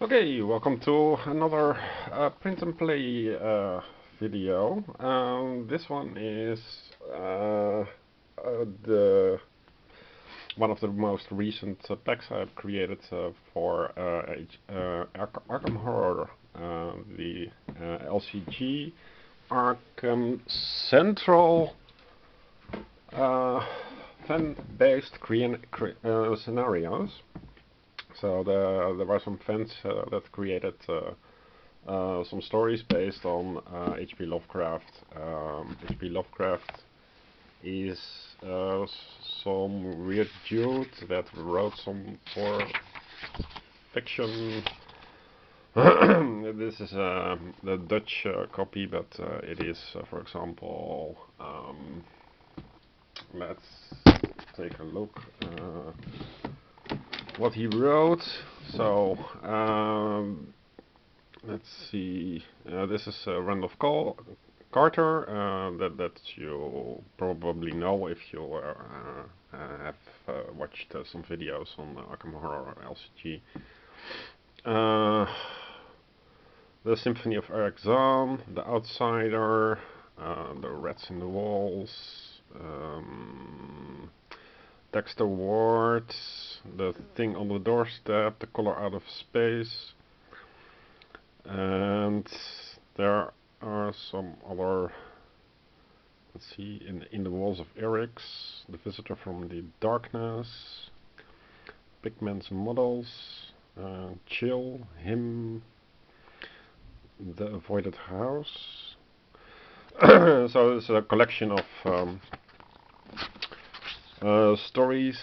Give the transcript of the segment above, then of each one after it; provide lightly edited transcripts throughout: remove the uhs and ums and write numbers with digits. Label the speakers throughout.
Speaker 1: Okay, welcome to another print and play video. This one is the one of the most recent packs I've created for Arkham Horror, the LCG ArkhamCentral fan-based scenarios. So there were some fans that created some stories based on H.P. Lovecraft. H.P. Lovecraft is some weird dude that wrote some for fiction. This is the Dutch copy, but it is, for example, let's take a look. What he wrote. So let's see. This is Randolph Carter that you probably know if you have watched some videos on Arkham Horror LCG. The Symphony of Eric Zahn, The Outsider, The Rats in the Walls, Dexter Ward, The Thing on the Doorstep, The Color Out of Space, and there are some other. Let's see, in the Walls of Eric's, The Visitor from the Darkness, Pigment's Models, Chill, Him, The Avoided House. So it's a collection of stories,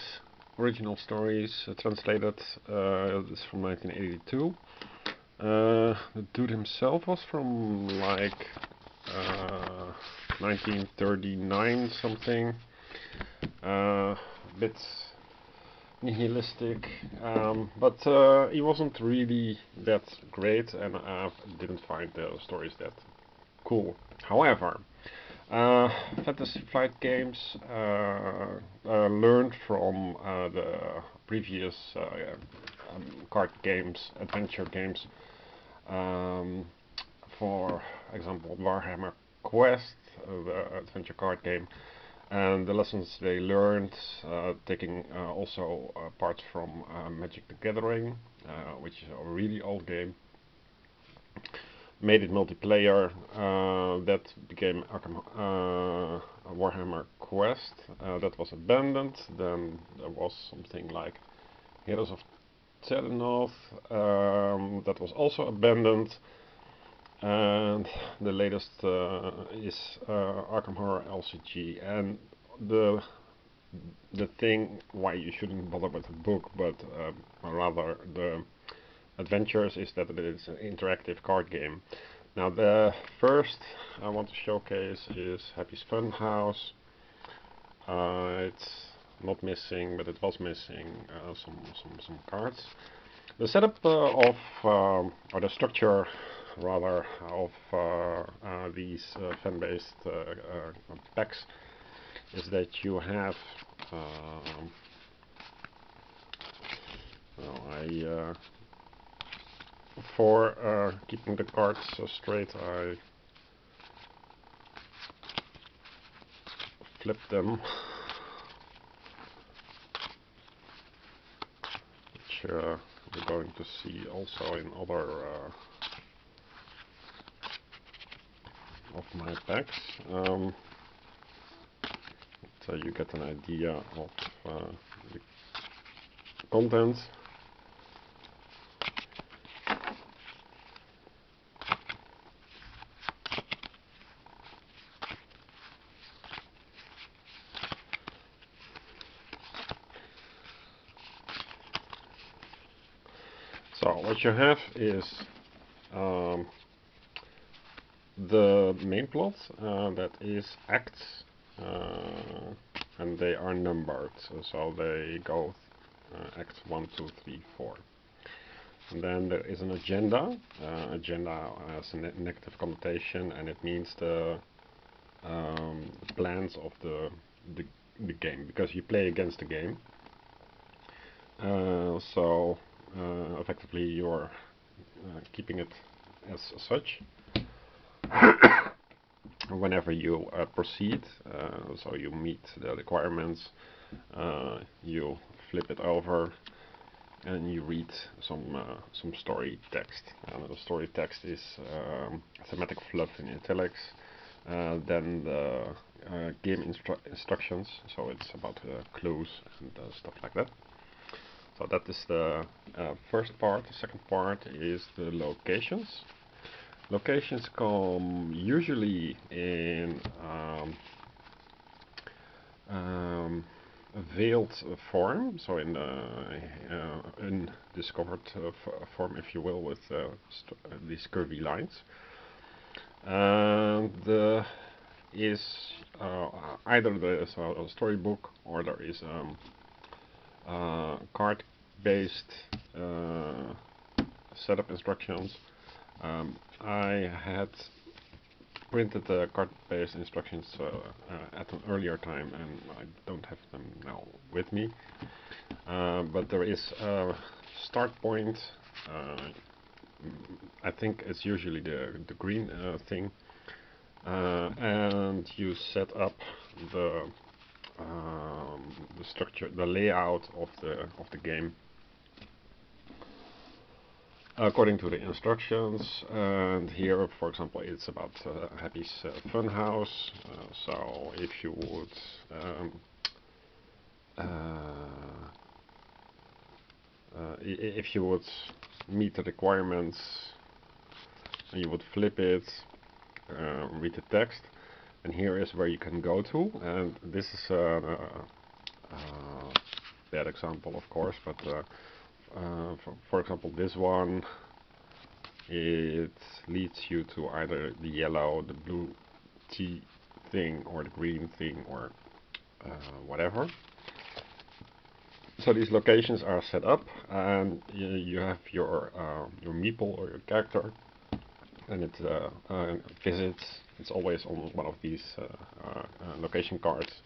Speaker 1: original stories, translated. This is from 1982. The dude himself was from like 1939 something. Bit nihilistic, but he wasn't really that great, and I didn't find the stories that cool. However, Fantasy Flight Games learned from the previous card games, adventure games. For example, Warhammer Quest, the adventure card game, and the lessons they learned, taking also parts from Magic the Gathering, which is a really old game. Made it multiplayer. That became Warhammer Quest. That was abandoned. Then there was something like Heroes of Terrinoth. That was also abandoned. And the latest is Arkham Horror LCG. And the thing why you shouldn't bother with the book, but rather the adventures, is that it is an interactive card game. Now the first I want to showcase is Happy's Funhouse. It's not missing, but it was missing some cards. The setup of or the structure rather of these fan-based packs is that you have for keeping the cards straight, I flip them, which you're going to see also in other of my packs. So you get an idea of the content. So what you have is the main plot, that is acts, and they are numbered, so they go acts 1, 2, 3, 4. And then there is an agenda. Agenda has a negative connotation, and it means the plans of the game, because you play against the game. So effectively you're keeping it as such. Whenever you proceed, so you meet the requirements, you flip it over and you read some story text. The story text is thematic fluff in italics. Then the game instructions, so it's about clues and stuff like that. So that is the first part. The second part is the locations. Locations come usually in a veiled form, so in undiscovered form, if you will, with these curvy lines. And is either there is a storybook or there is card-based setup instructions. I had printed the card-based instructions at an earlier time, and I don't have them now with me. But there is a start point. I think it's usually the green thing, and you set up the structure, the layout of the game according to the instructions. And here, for example, it's about Happy's Funhouse. So if you would if you would meet the requirements, and you would flip it, read the text, and here is where you can go to. And this is a bad example, of course, but for example, this one, it leads you to either the yellow, the blue T thing, or the green thing, or whatever. So these locations are set up, and you have your meeple or your character, and it visits. It's always on one of these location cards.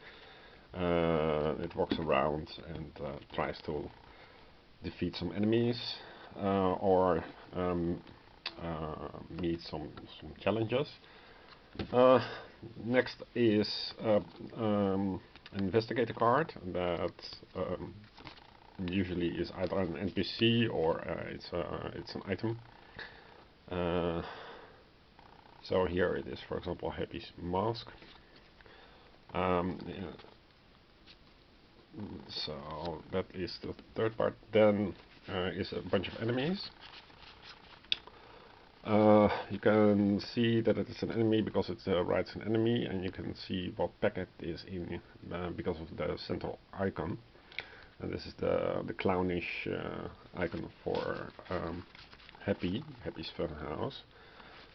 Speaker 1: It walks around and tries to defeat some enemies or meet some challenges. Next is an investigator card that usually is either an NPC or it's an item. So here it is, for example, Happy's mask. So that is the third part. Then is a bunch of enemies. You can see that it is an enemy because it writes an enemy, and you can see what packet is in because of the central icon. And this is the clownish icon for Happy's Funhouse.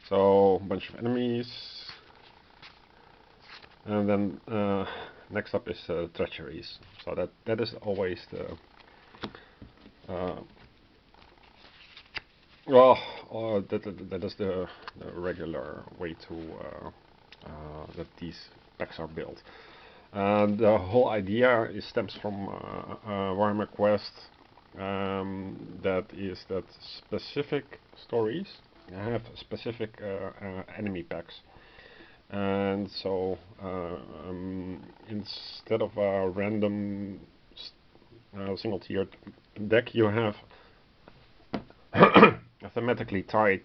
Speaker 1: So a bunch of enemies, and then next up is treacheries. So that is always the that is the regular way to that these packs are built. And the whole idea stems from Warhammer Quest. That is that specific stories have specific enemy packs, and so instead of a random single-tiered deck, you have thematically tied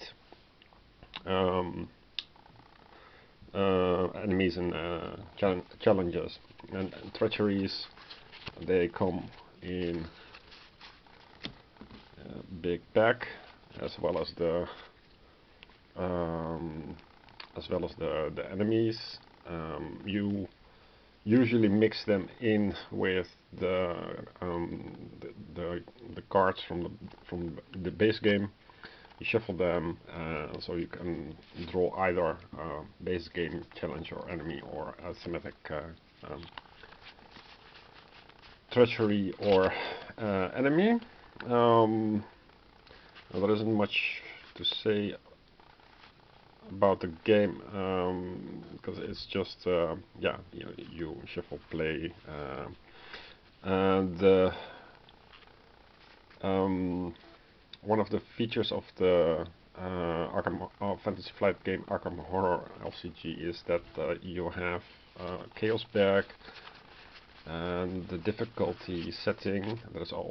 Speaker 1: enemies and challenges. And treacheries, they come in a big pack, as well as the enemies. You usually mix them in with the cards from the base game. You shuffle them, so you can draw either base game challenge or enemy, or a thematic treachery or enemy. There isn't much to say about the game, because it's just yeah, you shuffle, play, and one of the features of the Arkham Fantasy Flight game Arkham Horror LCG is that you have Chaos Bag and the difficulty setting. That is all.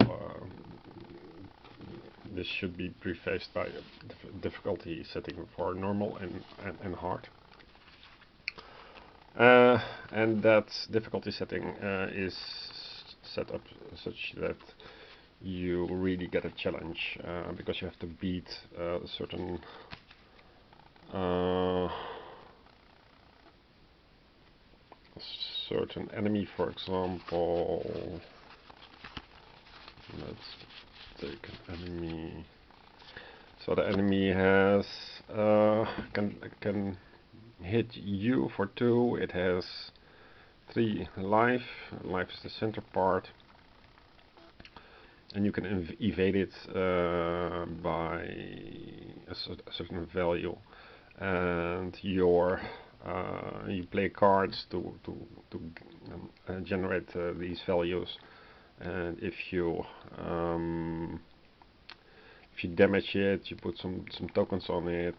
Speaker 1: This should be prefaced by difficulty setting for normal and hard. And that difficulty setting is set up such that you really get a challenge because you have to beat a certain enemy. For example, let's take an enemy. So the enemy has can hit you for 2. It has 3 life. Life is the center part, and you can evade it by a certain value. And you play cards to generate these values. And if you damage it, you put some tokens on it.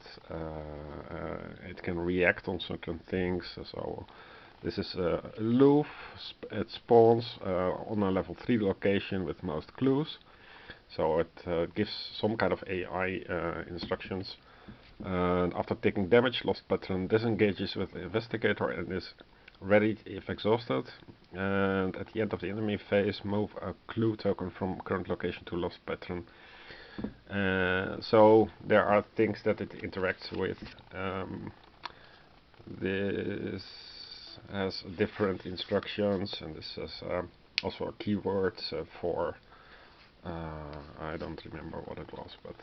Speaker 1: It can react on certain things. So this is aloof. It spawns on a level 3 location with most clues. So it gives some kind of AI instructions. And after taking damage, Lost Patron disengages with the Investigator and is ready if exhausted. And at the end of the enemy phase, move a clue token from current location to Lost Patron. So there are things that it interacts with. This has different instructions, and this has also a keyword for I don't remember what it was, but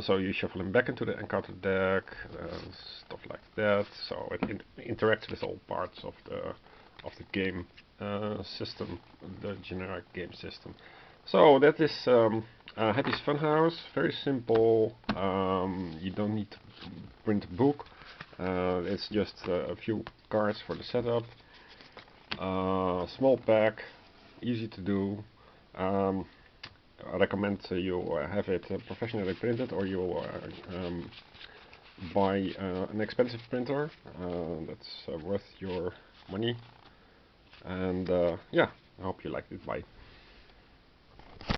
Speaker 1: so you shuffle him back into the encounter deck, stuff like that. So it interacts with all parts of the game system, the generic game system. So that is Happy's Funhouse. Very simple. You don't need to print a book. It's just a few cards for the setup. Small pack, easy to do. I recommend you have it professionally printed, or you buy an expensive printer. That's worth your money. And yeah, I hope you liked it. Bye.